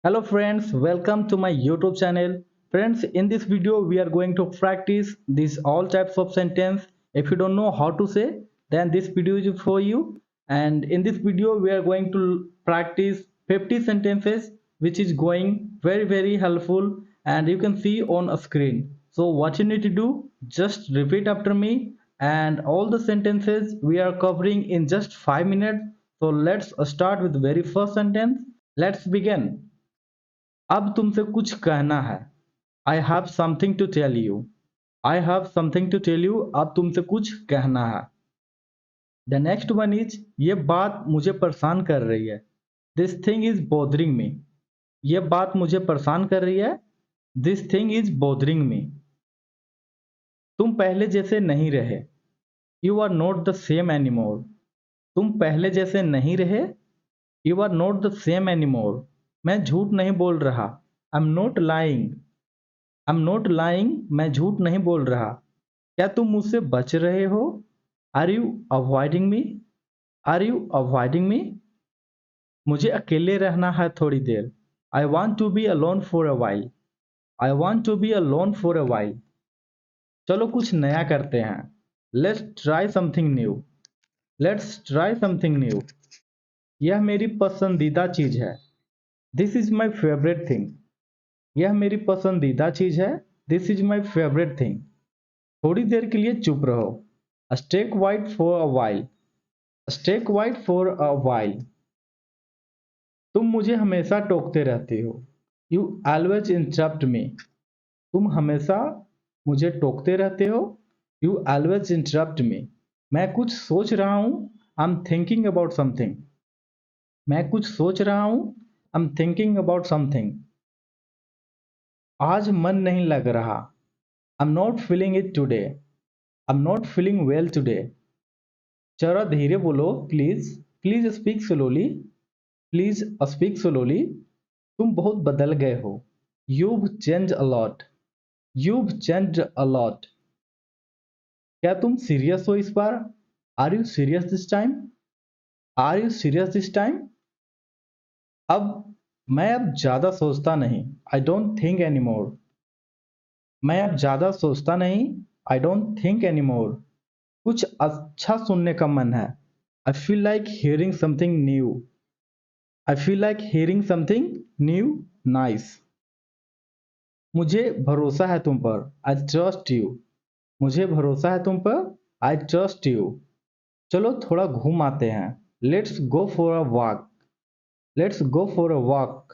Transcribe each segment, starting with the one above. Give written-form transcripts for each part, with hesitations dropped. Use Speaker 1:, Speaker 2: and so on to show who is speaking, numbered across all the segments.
Speaker 1: Hello friends, welcome to my YouTube channel. Friends, in this video we are going to practice these all types of sentence. If you don't know how to say, then this video is for you. And in this video we are going to practice 50 sentences which is going very helpful and you can see on a screen. So what you need to do, just repeat after me and all the sentences we are covering in just 5 minutes. So let's start with the very first sentence. Let's begin. अब तुमसे कुछ कहना है। I have something to tell you. I have something to tell you. अब तुमसे कुछ कहना है। द नेक्स्ट वन इज ये बात मुझे परेशान कर रही है। This thing is bothering me. ये बात मुझे परेशान कर रही है। This thing is bothering me. तुम पहले जैसे नहीं रहे। You are not the same anymore. तुम पहले जैसे नहीं रहे। You are not the same anymore. मैं झूठ नहीं बोल रहा। I am not lying. I am not lying. मैं झूठ नहीं बोल रहा। क्या तुम मुझसे बच रहे हो? Are you avoiding me? Are you avoiding me? मुझे अकेले रहना है थोड़ी देर। I want to be alone for a while. I want to be alone for a while. चलो कुछ नया करते हैं। Let's try something new. Let's try something new. यह मेरी पसंदीदा चीज है। This is my favourite thing. यह मेरी पसंदीदा चीज है। This is my favourite thing. थोड़ी देर के लिए चुप रहो। Stay quiet for a while. Stay quiet for a while. तुम मुझे हमेशा टोकते रहते हो। यू ऑलवेज इंटरप्ट मी। तुम हमेशा मुझे टोकते रहते हो। यू ऑलवेज इंटरप्ट मी। मैं कुछ सोच रहा हूँ। I am thinking about something. मैं कुछ सोच रहा हूँ। I am thinking about something. आज मन नहीं लग रहा। I am not feeling it today. I am not feeling well today. जरा धीरे बोलो please. Please speak slowly. Please speak slowly. तुम बहुत बदल गए हो। You've changed a lot. You've changed a lot. क्या तुम सीरियस हो इस बार? Are you serious this time? Are you serious this time? मैं अब ज्यादा सोचता नहीं। I don't think anymore. मैं अब ज्यादा सोचता नहीं। I don't think anymore. कुछ अच्छा सुनने का मन है। I feel like hearing something new. I feel like hearing something new. Nice. मुझे भरोसा है तुम पर। I trust you. मुझे भरोसा है तुम पर। I trust you. चलो थोड़ा घूम आते हैं। Let's go for a walk. Let's go for a walk.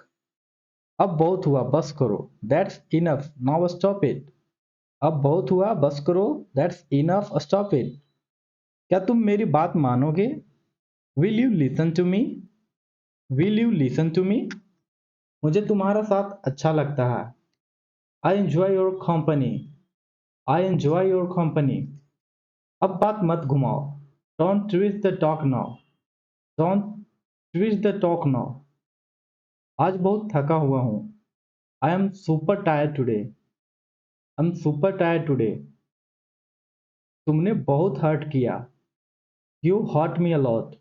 Speaker 1: अब बहुत हुआ बस करो। That's enough now stop it. अब बहुत हुआ बस करो। That's enough stop it. क्या तुम मेरी बात मानोगे? Will you listen to me? Will you listen to me? मुझे तुम्हारा साथ अच्छा लगता है। I enjoy your company. I enjoy your company. अब बात मत घुमाओ। Don't twist the talk now. Don't twist the talk now. आज बहुत थका हुआ हूँ। I am super tired today. I am super tired today. तुमने बहुत हर्ट किया। You hurt me a lot.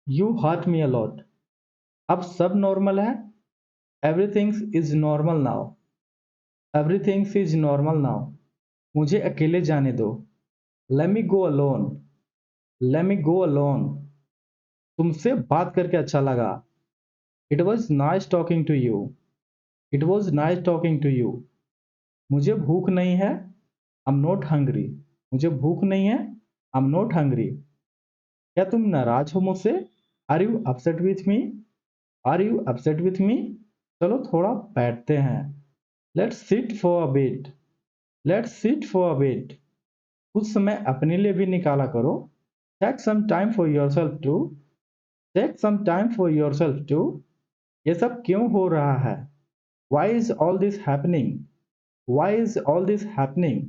Speaker 1: You hurt me a lot. अब सब नॉर्मल है। Everything is normal now. Everything is normal now. मुझे अकेले जाने दो। Let me go alone. Let me go alone. तुमसे बात करके अच्छा लगा। It was nice talking to you. It was nice talking to you. मुझे भूख नहीं है। I am not hungry. मुझे भूख नहीं है। I am not hungry. क्या तुम नाराज हो मुझसे? Are you upset with me? Are you upset with me? चलो थोड़ा बैठते हैं। Let's sit for a bit. Let's sit for a bit. कुछ समय अपने लिए भी निकाला करो। Take some time for yourself to. Take some time for yourself too. ये सब क्यों हो रहा है? Why is all this happening? Why is all this happening?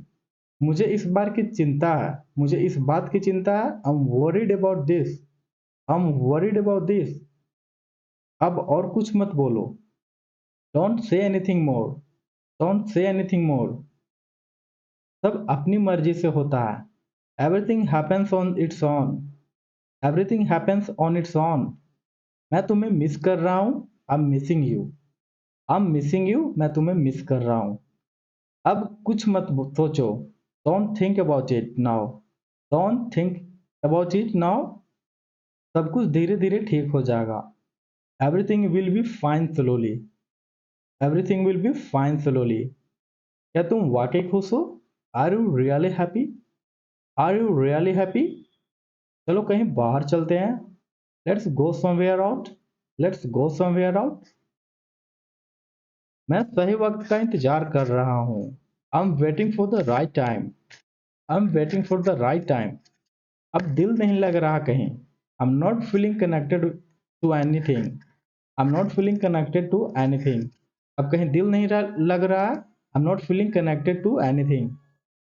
Speaker 1: मुझे इस बार की चिंता है। मुझे इस बात की चिंता है। I am worried about this. I am worried about this. अब और कुछ मत बोलो। Don't say anything more. Don't say anything more. सब अपनी मर्जी से होता है। Everything happens on it's on. Everything happens on it's on. मैं तुम्हें मिस कर रहा हूँ। I am missing you. I am missing you, मैं तुम्हें मिस कर रहा हूँ। अब कुछ मत सोचो, don't think about it now, don't think about it now, सब कुछ धीरे धीरे ठीक हो जाएगा। Everything will be fine slowly, everything will be fine slowly. क्या तुम वाकई खुश हो? Are you really happy? Are you really happy? चलो कहीं बाहर चलते हैं, let's go somewhere out, let's go somewhere out. मैं सही वक्त का इंतजार कर रहा हूँ, I am waiting for the right time, I am waiting for the right time. अब दिल नहीं लग रहा कहीं, I am not feeling connected to anything, I am not feeling connected to anything. अब कहीं दिल नहीं लग रहा है, I am not feeling connected to anything.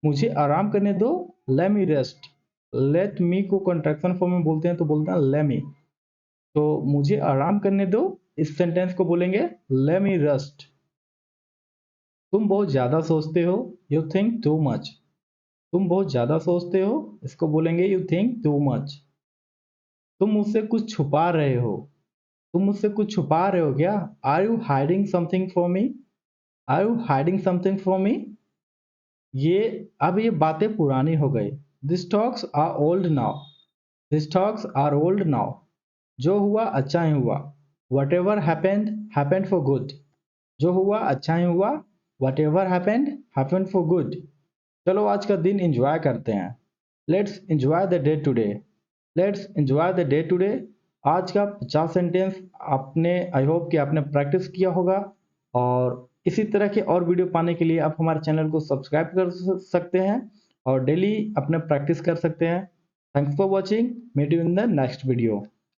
Speaker 1: मुझे आराम करने दो, let me rest. Let me को कंट्रैक्शन फॉर्म में बोलते हैं तो बोलते हैं लेट मी। तो मुझे आराम करने दो, इस सेंटेंस को बोलेंगे लेट मी रेस्ट। तुम बहुत ज़्यादा सोचते हो, यू थिंक टू मच। तुम बहुत ज़्यादा सोचते हो, इसको बोलेंगे यू थिंक टू मच। तुम मुझसे कुछ छुपा रहे हो, तुम मुझसे कुछ छुपा रहे हो क्या? Are you hiding something from me? Are you hiding something from me? अब ये बातें पुरानी हो गई। This talks are old now, this talks are old now. जो हुआ अच्छा ही हुआ, whatever happened happened for good. जो हुआ अच्छा ही हुआ, whatever happened happened for good. चलो आज का दिन एंजॉय करते हैं, let's enjoy the day today, let's enjoy the day today. आज का 50 सेंटेंस आपने, आई होप कि आपने प्रैक्टिस किया होगा। और इसी तरह के और वीडियो पाने के लिए आप हमारे चैनल को सब्सक्राइब कर सकते हैं और डेली अपने प्रैक्टिस कर सकते हैं। Thanks for watching, meet you in the next video.